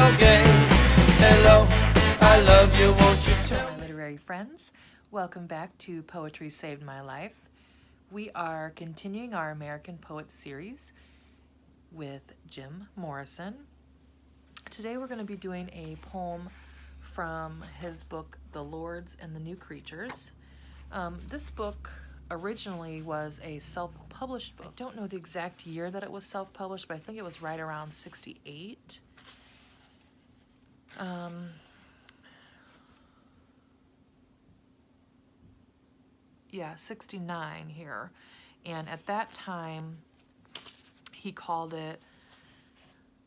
again. Hello, I love you, won't you tell My literary friends, welcome back to Poetry Saved My Life. We are continuing our American Poets series with Jim Morrison. Today we're going to be doing a poem from his book, The Lords and the New Creatures. This book originally was a self-published book. I don't know the exact year that it was self-published, but I think it was right around 68. Yeah, 69 here. And at that time, he called it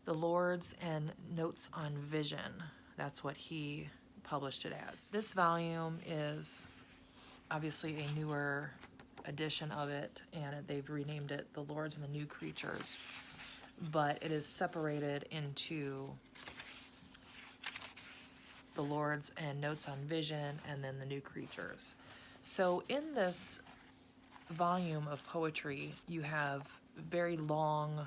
The Lords and Notes on Vision. That's what he published it as. This volume is obviously a newer edition of it, and they've renamed it The Lords and the New Creatures. But it is separated into The Lords and Notes on Vision, and then the New Creatures. So in this volume of poetry, you have very long,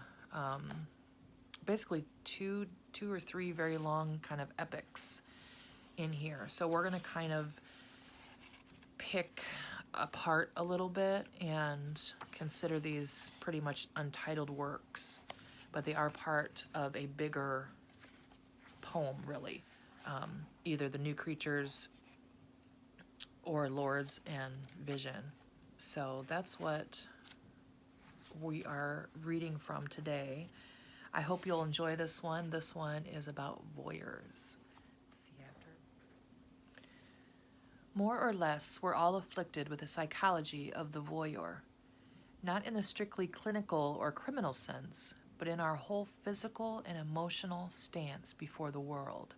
basically two or three very long kind of epics in here. So we're going to kind of pick apart a little bit and consider these pretty much untitled works, but they are part of a bigger poem, really. Either the New Creatures or Lords and Vision. So that's what we are reading from today. I hope you'll enjoy this one. This one is about voyeurs. More or less, we're all afflicted with the psychology of the voyeur, not in the strictly clinical or criminal sense, but in our whole physical and emotional stance before the world.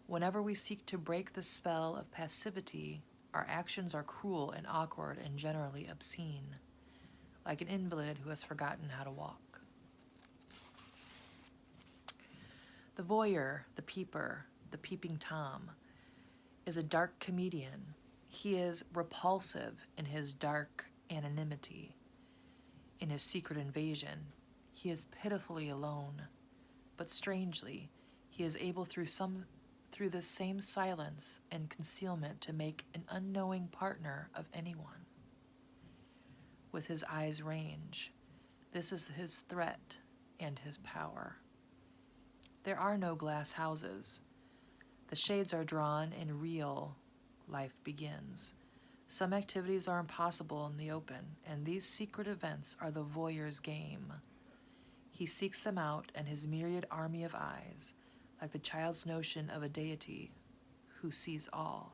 Whenever we seek to break the spell of passivity, our actions are cruel and awkward and generally obscene, like an invalid who has forgotten how to walk. The voyeur, the peeper, the peeping Tom, is a dark comedian. He is repulsive in his dark anonymity. In his secret invasion, he is pitifully alone, but strangely, he is able through this same silence and concealment to make an unknowing partner of anyone. With his eyes range, this is his threat and his power. There are no glass houses. The shades are drawn and real life begins. Some activities are impossible in the open, and these secret events are the voyeur's game. He seeks them out and his myriad army of eyes, like the child's notion of a deity who sees all.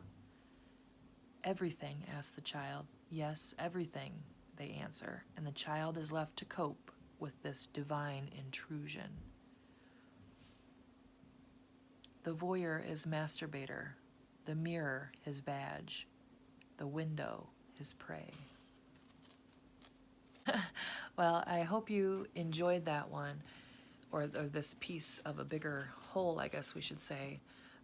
Everything, asks the child. Yes, everything, they answer, and the child is left to cope with this divine intrusion. The voyeur is masturbator, the mirror his badge, the window his prey. Well, I hope you enjoyed that one, or this piece of a bigger whole, I guess we should say.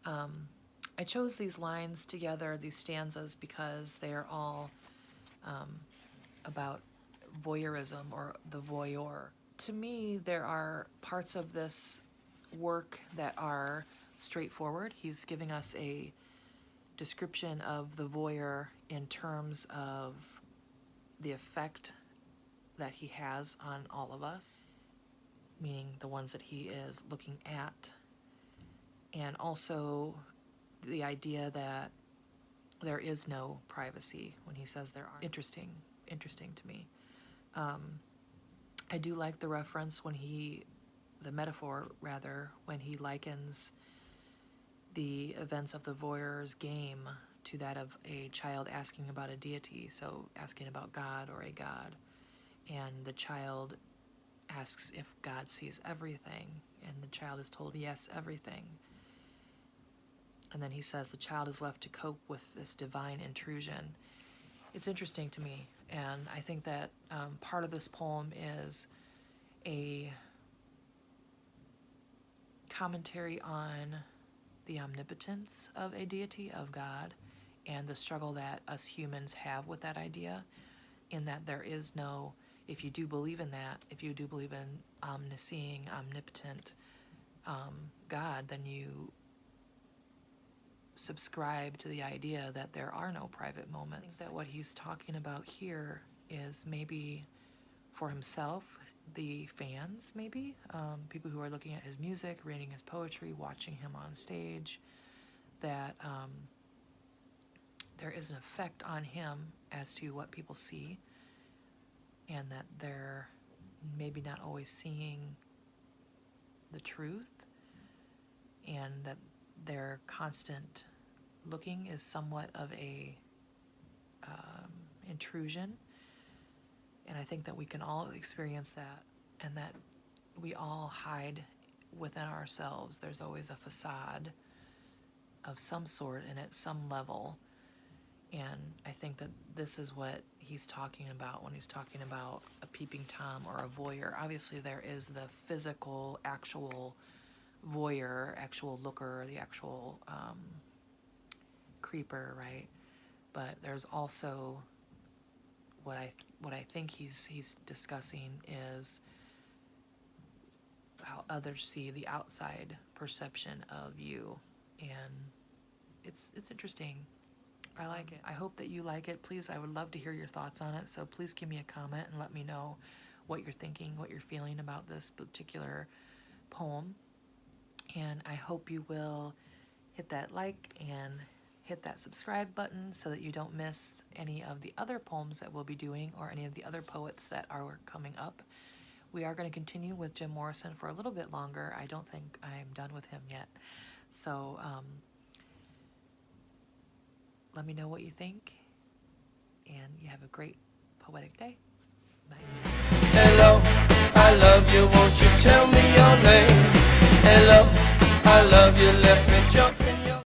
I chose these lines together, these stanzas, because they are all about voyeurism or the voyeur. To me, there are parts of this work that are straightforward. He's giving us a description of the voyeur in terms of the effect that he has on all of us, meaning the ones that he is looking at, and also the idea that there is no privacy when he says there are. Interesting to me. I do like the reference when the metaphor rather, when he likens the events of the voyeur's game to that of a child asking about a deity, so asking about God or a god, and the child asks if God sees everything, and the child is told yes, everything. And then he says the child is left to cope with this divine intrusion. It's interesting to me, and I think that part of this poem is a commentary on the omnipotence of a deity, of God, and the struggle that us humans have with that idea, in that there is no, if you do believe in that, if you do believe in omniscient, omnipotent, God, then you subscribe to the idea that there are no private moments. I think that what he's talking about here is maybe for himself, the fans, maybe people who are looking at his music, reading his poetry, watching him on stage, that there is an effect on him as to what people see, and that they're maybe not always seeing the truth, and that their constant looking is somewhat of a intrusion. And I think that we can all experience that, and that we all hide within ourselves. There's always a facade of some sort and at some level. And I think that this is what he's talking about when he's talking about a peeping Tom or a voyeur. Obviously, there is the physical, actual voyeur, actual looker, the actual creeper, right? But there's also what I think he's discussing is how others see the outside perception of you, and it's interesting. I like it. I hope that you like it. Please, I would love to hear your thoughts on it. So please give me a comment and let me know what you're thinking, what you're feeling about this particular poem. And I hope you will hit that like and hit that subscribe button so that you don't miss any of the other poems that we'll be doing or any of the other poets that are coming up. We are going to continue with Jim Morrison for a little bit longer. I don't think I'm done with him yet. So let me know what you think, and you have a great poetic day. Bye. Hello, I love you, won't you tell me your name? Hello, I love you, let me jump in your